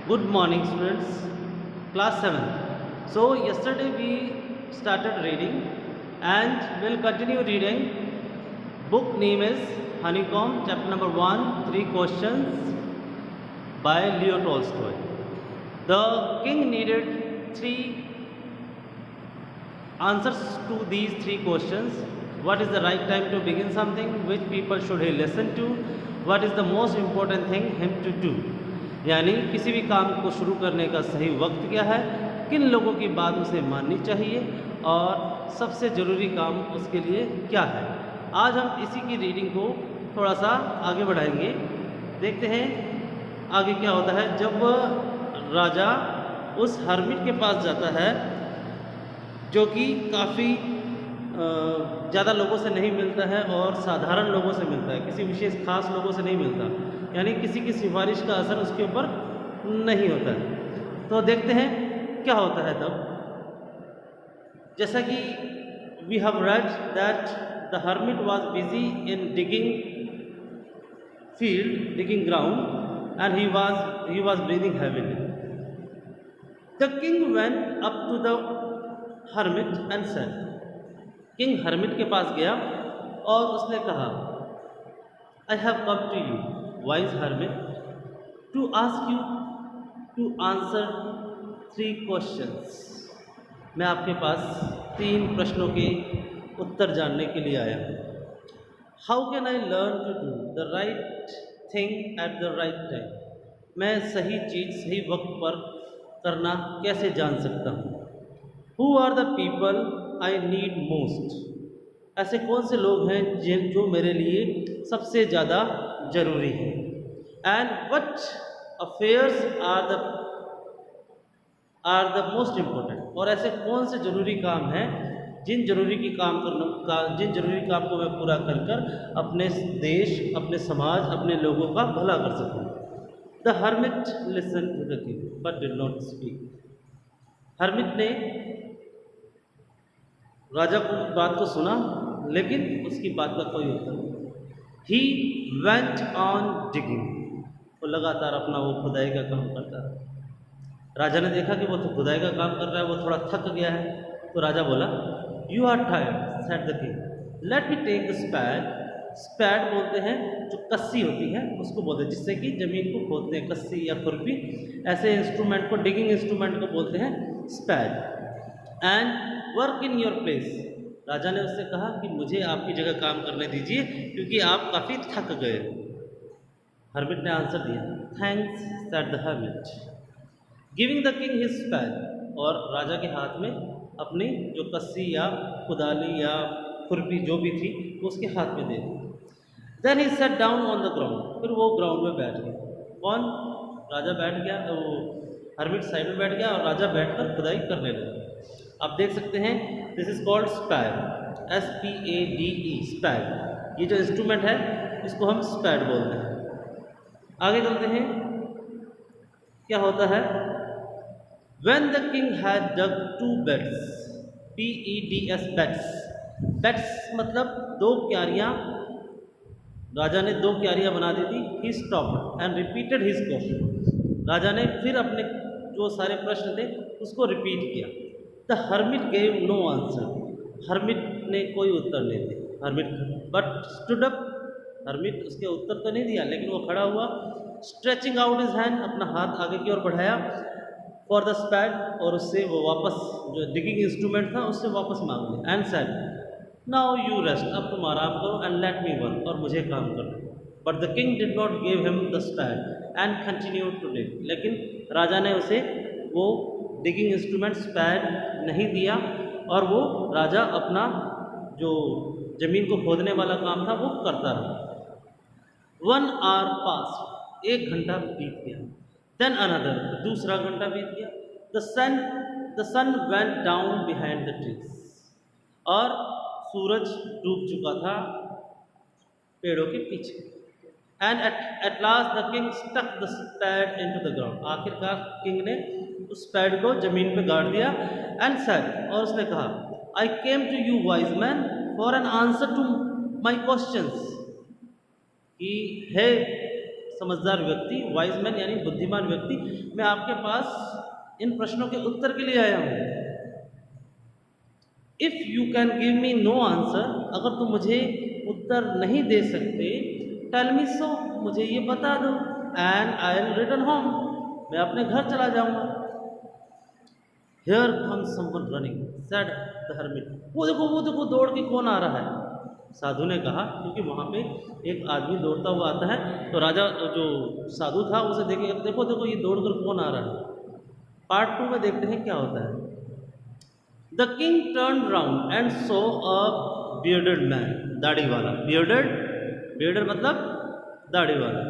Good morning, students. Class 7. So, yesterday we started reading and we'll continue reading. Book name is Honeycomb, chapter number 1, 3 questions by Leo Tolstoy. The king needed 3 answers to these 3 questions. What is the right time to begin something? Which people should he listen to? What is the most important thing him to do? यानी किसी भी काम को शुरू करने का सही वक्त क्या है, किन लोगों की बात उसे माननी चाहिए और सबसे ज़रूरी काम उसके लिए क्या है। आज हम इसी की रीडिंग को थोड़ा सा आगे बढ़ाएंगे। देखते हैं आगे क्या होता है। जब राजा उस हर्मिट के पास जाता है जो कि काफ़ी ज़्यादा लोगों से नहीं मिलता है और साधारण लोगों से मिलता है, किसी विशेष खास लोगों से नहीं मिलता, यानी किसी की सिफारिश का असर उसके ऊपर नहीं होता है। तो देखते हैं क्या होता है तब। जैसा कि we have read that the hermit was busy in digging field, digging ground, and he was breathing heavily. The king went up to the hermit and said, king hermit के पास गया और उसने कहा, I have come to you wise hermit to ask you to answer 3 questions. मैं आपके पास 3 प्रश्नों के उत्तर जानने के लिए आया हूँ। How can I learn to do the right thing at the right time? मैं सही चीज़ सही वक्त पर करना कैसे जान सकता हूँ? Who are the people I need most? ऐसे कौन से लोग हैं जो मेरे लिए सबसे ज़्यादा ज़रूरी है? And what affairs are the most important? और ऐसे कौन से ज़रूरी काम हैं जिन जरूरी काम को मैं पूरा कर कर अपने देश, अपने समाज, अपने लोगों का भला कर सकूं। The hermit listen to the king but did not speak. Hermit ने राजा को बात को सुना लेकिन उसकी बात का कोई उत्तर नहीं। ही वेंट ऑन डिगिंग, वो लगातार अपना वो खुदाई का काम करता रहा। राजा ने देखा कि वो तो खुदाई का काम कर रहा है, वो थोड़ा थक गया है, तो राजा बोला, you are tired said the king, let me take the spade. Spade बोलते हैं जो कस्सी होती है, उसको बोलते हैं जिससे कि ज़मीन को खोदते हैं, कस्सी या खुरपी, ऐसे इंस्ट्रूमेंट को, डिगिंग इंस्ट्रूमेंट को बोलते हैं spade. And work in your place. राजा ने उससे कहा कि मुझे आपकी जगह काम करने दीजिए क्योंकि आप काफ़ी थक गए। हर्मिट ने आंसर दिया, thanks said the hermit, giving the king his spade. और राजा के हाथ में अपनी जो कस्सी या कुदाली या खुरपी जो भी थी वो उसके हाथ में दे दी। Then he sat down on the ground, फिर वो ग्राउंड में बैठ गया। कौन? राजा बैठ गया, वो हर्मिट साइड में बैठ गया और राजा बैठकर खुदाई करने लगा। आप देख सकते हैं, दिस इज कॉल्ड स्पैड, SPADE, स्पैड। ये जो इंस्ट्रूमेंट है इसको हम स्पैड बोलते हैं। आगे चलते हैं, क्या होता है। When the king had dug 2 beds, BEDS, beds, beds मतलब 2 क्यारियाँ, राजा ने 2 क्यारियाँ बना दी थी। He stopped and repeated his question. राजा ने फिर अपने जो सारे प्रश्न थे उसको रिपीट किया। The hermit gave no answer, hermit ने कोई उत्तर नहीं दिया। Hermit but stood up, hermit उसके उत्तर तो नहीं दिया लेकिन वो खड़ा हुआ, स्ट्रेचिंग आउट हिज हैंड, अपना हाथ आगे की ओर बढ़ाया, फॉर द स्पैड, और उससे वो वापस जो डिगिंग इंस्ट्रूमेंट था उससे वापस मांग लिया। And said, now you rest, अब तुम आराम करो, एंड लेट मी वर्क, और मुझे काम करना। But the king did not give him the spade and continue to dig, लेकिन राजा ने उसे वो डिगिंग इंस्ट्रूमेंट स्पैड नहीं दिया और वो राजा अपना जो ज़मीन को खोदने वाला काम था वो करता रहा। 1 hour passed, 1 घंटा बीत गया। देन अनदर, दूसरा घंटा बीत गया। The sun went down behind the trees, और सूरज डूब चुका था पेड़ों के पीछे। And at last the king stuck the spade into the ground, आखिरकार किंग ने उस स्पैड को जमीन पे गाड़ दिया। एंड सेड, और उसने कहा, I came to you wise man for an answer to my questions, कि हे समझदार व्यक्ति, वाइज मैन यानी बुद्धिमान व्यक्ति, मैं आपके पास इन प्रश्नों के उत्तर के लिए आया हूँ। If you can give me know answer, अगर तुम मुझे उत्तर नहीं दे सकते, टेल मी सो, मुझे ये बता दो, and I will return home, मैं अपने घर चला जाऊँगा। Here comes someone running said the hermit, वो देखो दौड़ के कौन आ रहा है। साधु ने कहा, क्योंकि वहाँ पे एक आदमी दौड़ता हुआ आता है, तो राजा जो साधु था उसे देखेगा, देखो ये दौड़ कर कौन आ रहा है। पार्ट 2 में देखते हैं क्या होता है। The king turn round and so a bearded man, दाढ़ी वाला, बियर्डेड मतलब दाढ़ी वाला,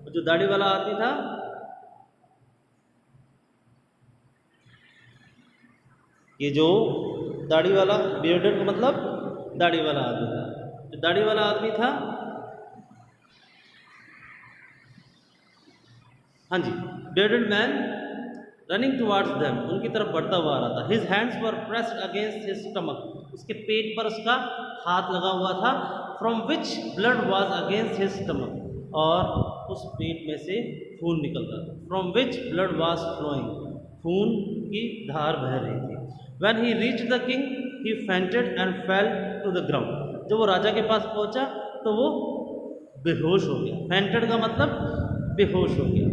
जो दाढ़ी वाला आदमी था, ये जो दाढ़ी वाला, बियर्डेड का मतलब दाढ़ी वाला आदमी था, जो दाढ़ी वाला आदमी था, हाँ जी, bearded man running towards them, उनकी तरफ बढ़ता हुआ आ रहा था। His hands were pressed against his stomach, उसके पेट पर उसका हाथ लगा हुआ था। From which blood was against his stomach, और उस पेट में से खून निकल रहा था। From which blood was flowing, खून की धार बह रही थी। When he reached the king he fainted and fell to the ground, जब वो राजा के पास पहुंचा तो वो बेहोश हो गया। फेंटेड का मतलब बेहोश हो गया।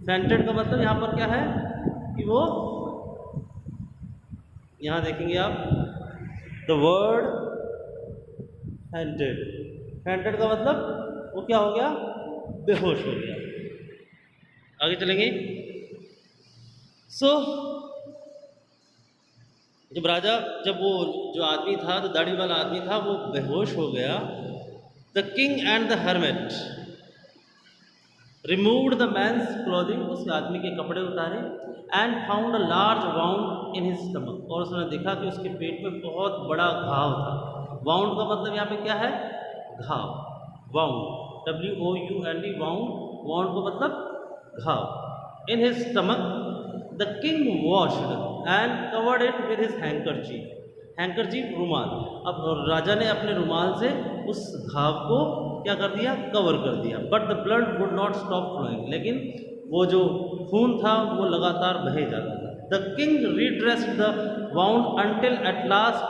फेंटेड का मतलब यहाँ पर क्या है कि वो, यहाँ देखेंगे आप द वर्ड फेंटेड, फेंटेड का मतलब वो क्या हो गया, बेहोश हो गया। आगे चलेंगे। जब वो जो आदमी था, जो दाढ़ी वाला आदमी था, वो बेहोश हो गया, the king and the hermit removed the man's clothing, उस आदमी के कपड़े उतारे, and found a large wound in his stomach, और उसने देखा कि उसके पेट में बहुत बड़ा घाव था। वाउंड का मतलब यहाँ पे क्या है, घाव, वाउंड, WOUND, वाउंड का मतलब घाव। इन his stomach the king washed and covered it with his handkerchief, रुमाल। अब राजा ने अपने रुमाल से उस घाव को क्या कर दिया, कवर कर दिया। But the blood would not stop flowing, लेकिन वो जो खून था वो लगातार बहे जाता था। The king redressed the wound until at last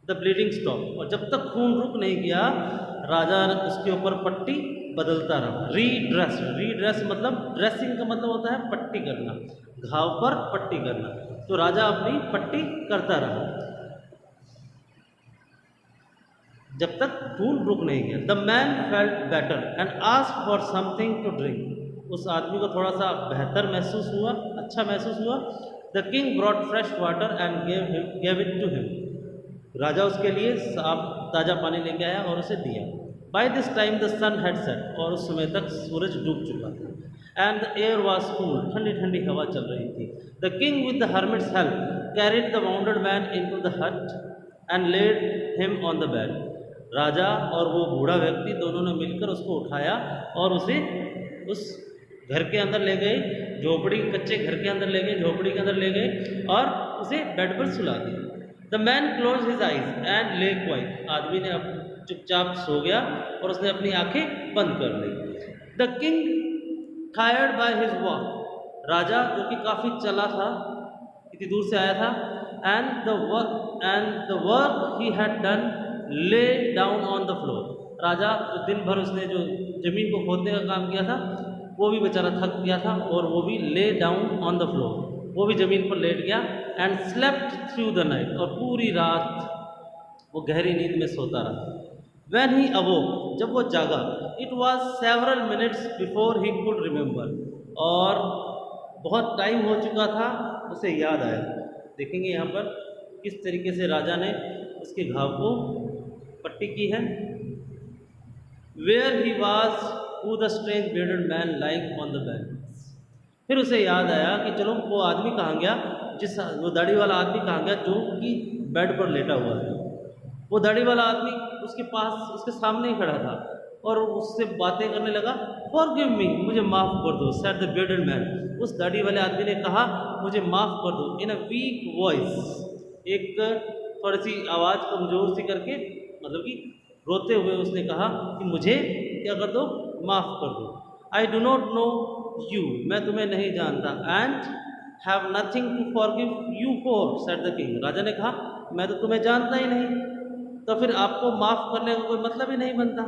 the bleeding stop, और जब तक खून रुक नहीं गया, राजा उसके ऊपर पट्टी बदलता रहा। रीड्रेस मतलब, ड्रेसिंग का मतलब होता है पट्टी करना, घाव पर पट्टी करना, तो राजा अपनी पट्टी करता रहा जब तक खून रुक नहीं गया। The man felt better and asked for something to drink, उस आदमी को थोड़ा सा बेहतर महसूस हुआ, अच्छा महसूस हुआ। The king brought fresh water and gave it to him, राजा उसके लिए साफ ताज़ा पानी लेके आया और उसे दिया। By this time the sun had set, और उस समय तक सूरज डूब चुका था। And the air was cool, ठंडी ठंडी हवा चल रही थी। The king with the hermit's help carried the wounded man into the hut and laid him on the bed, राजा और वो बूढ़ा व्यक्ति दोनों ने मिलकर उसको उठाया और उसे उस घर के अंदर ले गए, झोपड़ी, कच्चे घर के अंदर ले गए, झोपड़ी के अंदर ले गए और उसे बेड पर सुला दिया। The man close his eyes and ले क्वाइट, आदमी ने चुपचाप सो गया और उसने अपनी आंखें बंद कर ली। The king tired by his walk, राजा जो कि काफ़ी चला था, इतनी दूर से आया था, and the work he had done lay down on the floor, राजा जो दिन भर उसने जो जमीन को खोदने का काम किया था वो भी बेचारा थक गया था और वो भी ले डाउन ऑन द फ्लोर, वो भी ज़मीन पर लेट गया। And slept through the night, और पूरी रात वो गहरी नींद में सोता रहा। व्हेन ही अवोक, जब वो जागा, it was several minutes before he could remember, और बहुत टाइम हो चुका था उसे याद आया। देखेंगे यहाँ पर किस तरीके से राजा ने उसके घाव को पट्टी की है। Where he was who the strange bearded man lying on the bed, फिर उसे याद आया कि चलो वो आदमी कहाँ गया, वो दाढ़ी वाला आदमी कहाँ गया जो कि बेड पर लेटा हुआ था। वो दाढ़ी वाला आदमी उसके पास, उसके सामने ही खड़ा था और उससे बातें करने लगा। फॉरगिव मी, मुझे माफ़ कर दो, सेड द बियर्डेड मैन, उस दाढ़ी वाले आदमी ने कहा मुझे माफ़ कर दो। इन अ वीक वॉइस, एक थोड़ी सी आवाज़ कमज़ोर सी करके, मतलब कि रोते हुए उसने कहा कि मुझे क्या कर दो, माफ़ कर दो। I do not know you, मैं तुम्हें नहीं जानता, and have nothing to forgive you for, said the king, राजा ने कहा मैं तो तुम्हें जानता ही नहीं, तो फिर आपको माफ़ करने का कोई मतलब ही नहीं बनता।